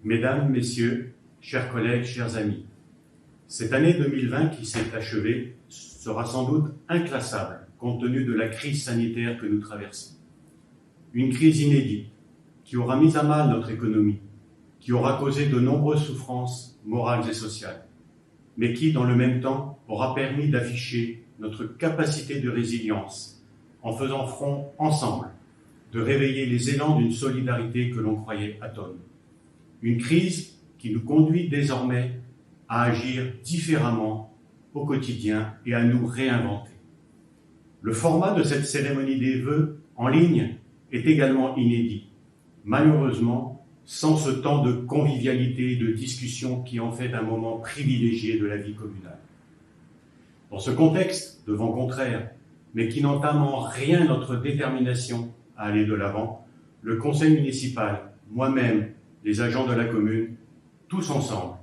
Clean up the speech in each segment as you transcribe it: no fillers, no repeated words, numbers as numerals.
Mesdames, Messieurs, chers collègues, chers amis, cette année 2020 qui s'est achevée sera sans doute inclassable compte tenu de la crise sanitaire que nous traversons. Une crise inédite qui aura mis à mal notre économie, qui aura causé de nombreuses souffrances morales et sociales, mais qui, dans le même temps, aura permis d'afficher notre capacité de résilience en faisant front ensemble, de réveiller les élans d'une solidarité que l'on croyait atone. Une crise qui nous conduit désormais à agir différemment au quotidien et à nous réinventer. Le format de cette cérémonie des vœux en ligne est également inédit. Malheureusement, sans ce temps de convivialité et de discussion qui en fait un moment privilégié de la vie communale. Dans ce contexte de vent contraire, mais qui n'entame en rien notre détermination à aller de l'avant, le conseil municipal, moi-même, les agents de la commune, tous ensemble,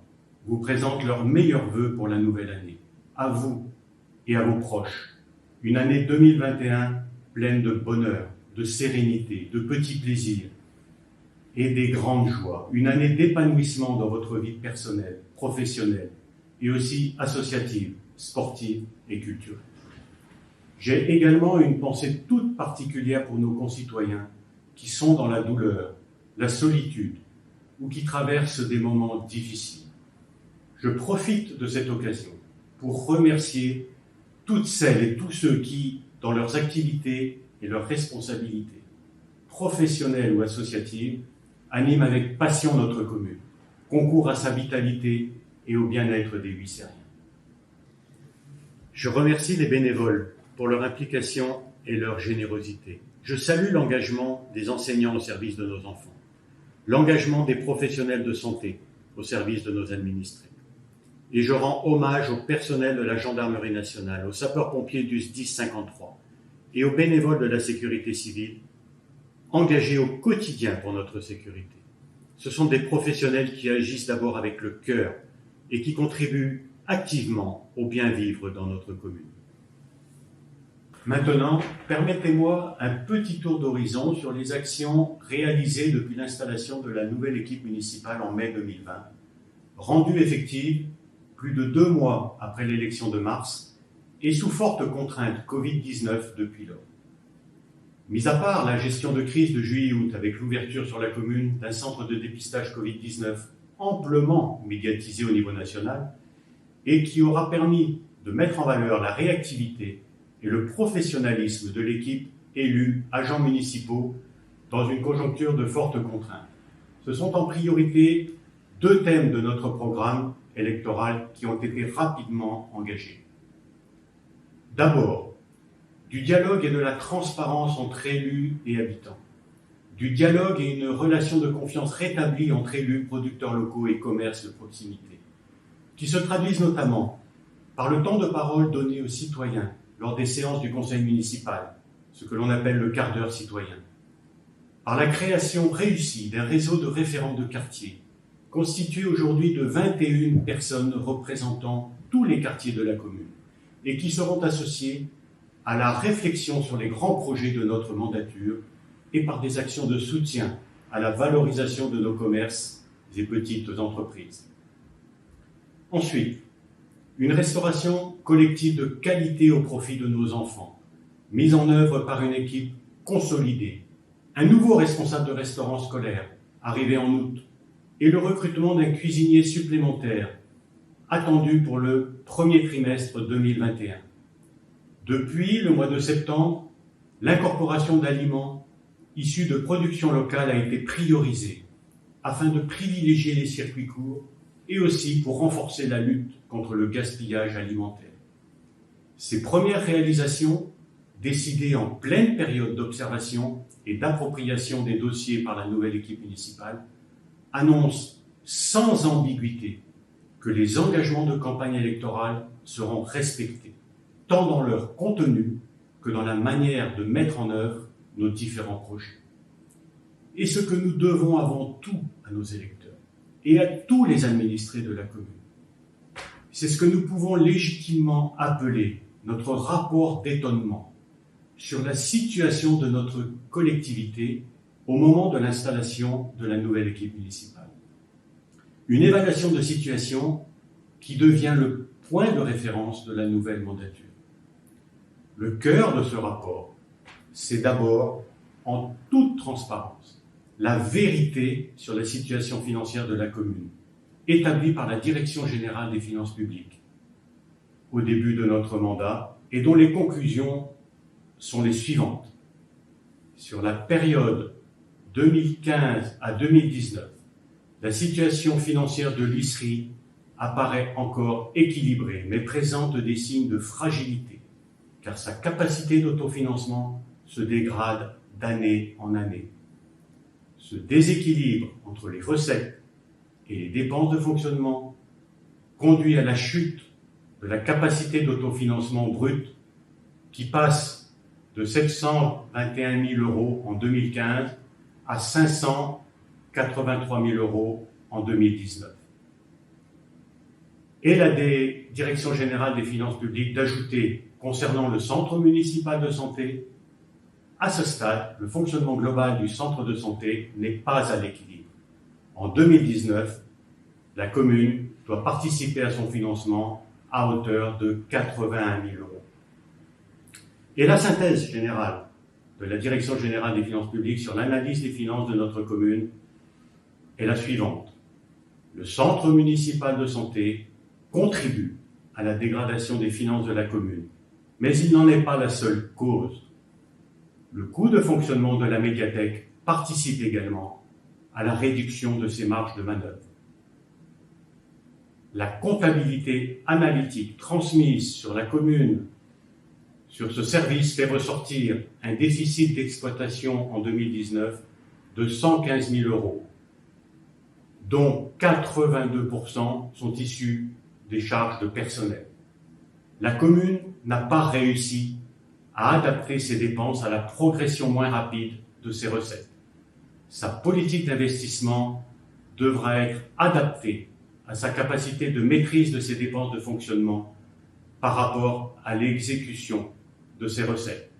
vous présentent leurs meilleurs vœux pour la nouvelle année. À vous et à vos proches. Une année 2021 pleine de bonheur, de sérénité, de petits plaisirs et des grandes joies. Une année d'épanouissement dans votre vie personnelle, professionnelle et aussi associative, sportive et culturelle. J'ai également une pensée toute particulière pour nos concitoyens qui sont dans la douleur, la solitude ou qui traversent des moments difficiles. Je profite de cette occasion pour remercier toutes celles et tous ceux qui, dans leurs activités et leurs responsabilités, professionnelles ou associatives, animent avec passion notre commune, concourent à sa vitalité et au bien-être des Huissériens. Je remercie les bénévoles pour leur implication et leur générosité. Je salue l'engagement des enseignants au service de nos enfants, l'engagement des professionnels de santé au service de nos administrés. Et je rends hommage au personnel de la Gendarmerie nationale, aux sapeurs-pompiers du SDIS 53 et aux bénévoles de la sécurité civile, engagés au quotidien pour notre sécurité. Ce sont des professionnels qui agissent d'abord avec le cœur et qui contribuent activement au bien-vivre dans notre commune. Maintenant, permettez-moi un petit tour d'horizon sur les actions réalisées depuis l'installation de la nouvelle équipe municipale en mai 2020, rendue effective plus de 2 mois après l'élection de mars et sous forte contrainte Covid-19 depuis lors. Mis à part la gestion de crise de juillet-août avec l'ouverture sur la commune d'un centre de dépistage Covid-19 amplement médiatisé au niveau national et qui aura permis de mettre en valeur la réactivité et le professionnalisme de l'équipe élue, agents municipaux, dans une conjoncture de fortes contraintes. Ce sont en priorité 2 thèmes de notre programme électoral qui ont été rapidement engagés. D'abord, du dialogue et de la transparence entre élus et habitants. Du dialogue et une relation de confiance rétablie entre élus, producteurs locaux et commerces de proximité, qui se traduisent notamment par le temps de parole donné aux citoyens lors des séances du conseil municipal, ce que l'on appelle le quart d'heure citoyen, par la création réussie d'un réseau de référents de quartier, constitué aujourd'hui de 21 personnes représentant tous les quartiers de la commune et qui seront associés à la réflexion sur les grands projets de notre mandature et par des actions de soutien à la valorisation de nos commerces et petites entreprises. Ensuite, une restauration collective de qualité au profit de nos enfants, mise en œuvre par une équipe consolidée, un nouveau responsable de restaurant scolaire, arrivé en août, et le recrutement d'un cuisinier supplémentaire, attendu pour le premier trimestre 2021. Depuis le mois de septembre, l'incorporation d'aliments issus de production locale a été priorisée afin de privilégier les circuits courts et aussi pour renforcer la lutte contre le gaspillage alimentaire. Ces premières réalisations, décidées en pleine période d'observation et d'appropriation des dossiers par la nouvelle équipe municipale, annoncent sans ambiguïté que les engagements de campagne électorale seront respectés, tant dans leur contenu que dans la manière de mettre en œuvre nos différents projets. Et ce que nous devons avant tout à nos électeurs et à tous les administrés de la commune, c'est ce que nous pouvons légitimement appeler notre rapport d'étonnement sur la situation de notre collectivité au moment de l'installation de la nouvelle équipe municipale. Une évaluation de situation qui devient le point de référence de la nouvelle mandature. Le cœur de ce rapport, c'est d'abord, en toute transparence, la vérité sur la situation financière de la commune, établie par la Direction générale des finances publiques au début de notre mandat et dont les conclusions sont les suivantes. Sur la période 2015 à 2019, la situation financière de l'ISRI apparaît encore équilibrée, mais présente des signes de fragilité, car sa capacité d'autofinancement se dégrade d'année en année. Ce déséquilibre entre les recettes et les dépenses de fonctionnement conduit à la chute de la capacité d'autofinancement brute qui passe de 721 000 € en 2015 à 583 000 € en 2019. Et la Direction générale des finances publiques d'ajouter, concernant le centre municipal de santé, à ce stade, le fonctionnement global du centre de santé n'est pas à l'équilibre. En 2019, la commune doit participer à son financement à hauteur de 81 000 €. Et la synthèse générale de la Direction générale des finances publiques sur l'analyse des finances de notre commune est la suivante. Le centre municipal de santé contribue à la dégradation des finances de la commune, mais il n'en est pas la seule cause. Le coût de fonctionnement de la médiathèque participe également à la réduction de ses marges de manœuvre. La comptabilité analytique transmise sur la commune, sur ce service, fait ressortir un déficit d'exploitation en 2019 de 115 000 €, dont 82% sont issus des charges de personnel. La commune n'a pas réussi à adapter ses dépenses à la progression moins rapide de ses recettes. Sa politique d'investissement devra être adaptée à sa capacité de maîtrise de ses dépenses de fonctionnement par rapport à l'exécution de ses recettes,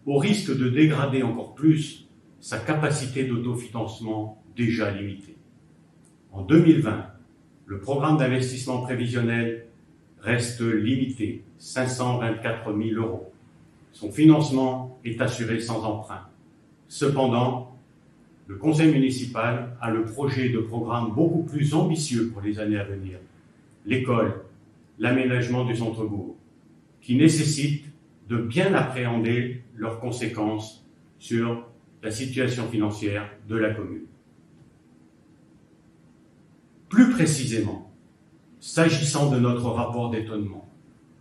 au risque de dégrader encore plus sa capacité d'autofinancement déjà limitée. En 2020, le programme d'investissement prévisionnel reste limité, 524 000 €. Son financement est assuré sans emprunt. Cependant, le conseil municipal a le projet de programme beaucoup plus ambitieux pour les années à venir. L'école, l'aménagement du centre-bourg, qui nécessite de bien appréhender leurs conséquences sur la situation financière de la commune. Plus précisément, s'agissant de notre rapport d'étonnement,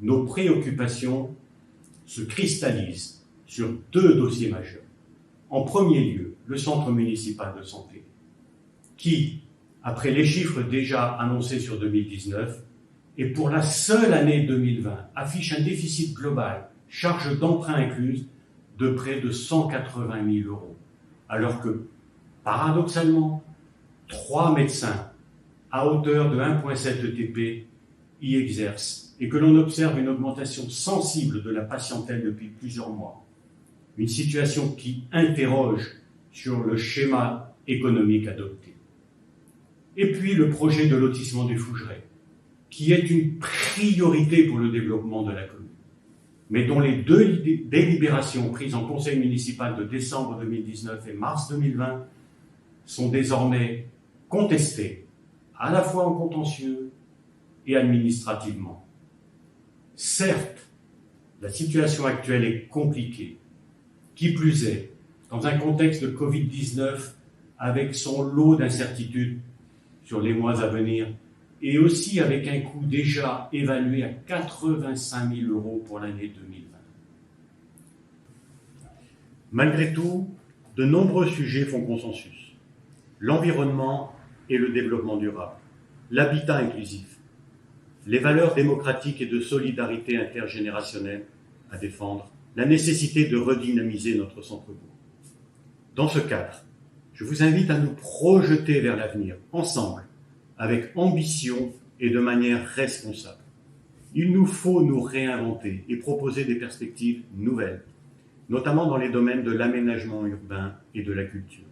nos préoccupations se cristallisent sur deux dossiers majeurs. En premier lieu, le centre municipal de santé, qui, après les chiffres déjà annoncés sur 2019, et pour la seule année 2020, affiche un déficit global, charge d'emprunt incluse, de près de 180 000 €, alors que, paradoxalement, 3 médecins à hauteur de 1,7 ETP y exercent et que l'on observe une augmentation sensible de la patientèle depuis plusieurs mois. Une situation qui interroge sur le schéma économique adopté. Et puis le projet de lotissement du Fougeray, qui est une priorité pour le développement de la commune, mais dont les deux délibérations prises en conseil municipal de décembre 2019 et mars 2020 sont désormais contestées, à la fois en contentieux et administrativement. Certes, la situation actuelle est compliquée, qui plus est, dans un contexte de Covid-19 avec son lot d'incertitudes sur les mois à venir, et aussi avec un coût déjà évalué à 85 000 € pour l'année 2020. Malgré tout, de nombreux sujets font consensus. L'environnement et le développement durable, l'habitat inclusif, les valeurs démocratiques et de solidarité intergénérationnelle à défendre, la nécessité de redynamiser notre centre-bourg. Dans ce cadre, je vous invite à nous projeter vers l'avenir, ensemble, avec ambition et de manière responsable. Il nous faut nous réinventer et proposer des perspectives nouvelles, notamment dans les domaines de l'aménagement urbain et de la culture.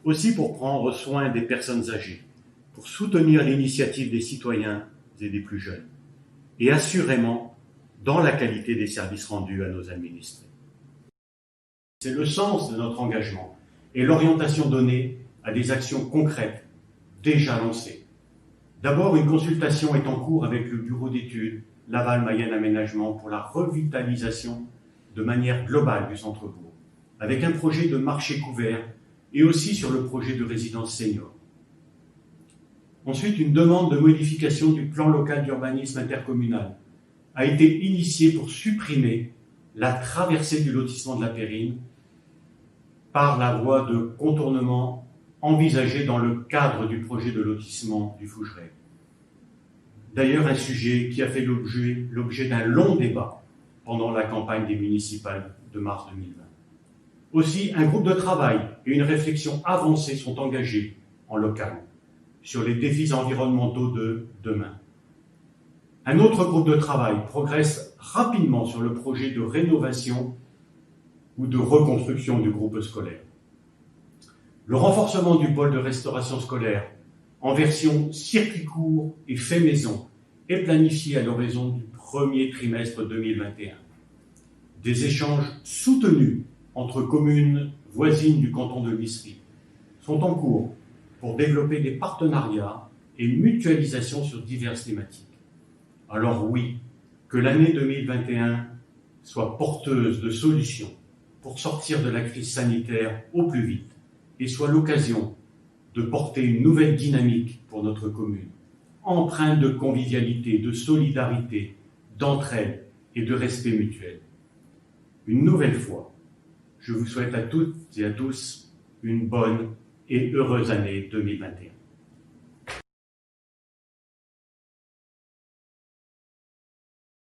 Aussi pour prendre soin des personnes âgées, pour soutenir l'initiative des citoyens et des plus jeunes, et assurément dans la qualité des services rendus à nos administrés. C'est le sens de notre engagement et l'orientation donnée à des actions concrètes déjà lancées. D'abord, une consultation est en cours avec le bureau d'études Laval-Mayenne Aménagement pour la revitalisation de manière globale du centre-bourg, avec un projet de marché couvert et aussi sur le projet de résidence senior. Ensuite, une demande de modification du plan local d'urbanisme intercommunal a été initiée pour supprimer la traversée du lotissement de la Périne par la voie de contournement envisagée dans le cadre du projet de lotissement du Fougeray. D'ailleurs, un sujet qui a fait l'objet d'un long débat pendant la campagne des municipales de mars 2020. Aussi, un groupe de travail et une réflexion avancée sont engagés en local sur les défis environnementaux de demain. Un autre groupe de travail progresse rapidement sur le projet de rénovation ou de reconstruction du groupe scolaire. Le renforcement du pôle de restauration scolaire en version circuit court et fait maison est planifié à l'horizon du premier trimestre 2021. Des échanges soutenus entre communes voisines du canton de l'Usseret sont en cours pour développer des partenariats et une mutualisation sur diverses thématiques. Alors oui, que l'année 2021 soit porteuse de solutions pour sortir de la crise sanitaire au plus vite et soit l'occasion de porter une nouvelle dynamique pour notre commune, empreinte de convivialité, de solidarité, d'entraide et de respect mutuel. Une nouvelle fois, je vous souhaite à toutes et à tous une bonne et heureuse année 2021.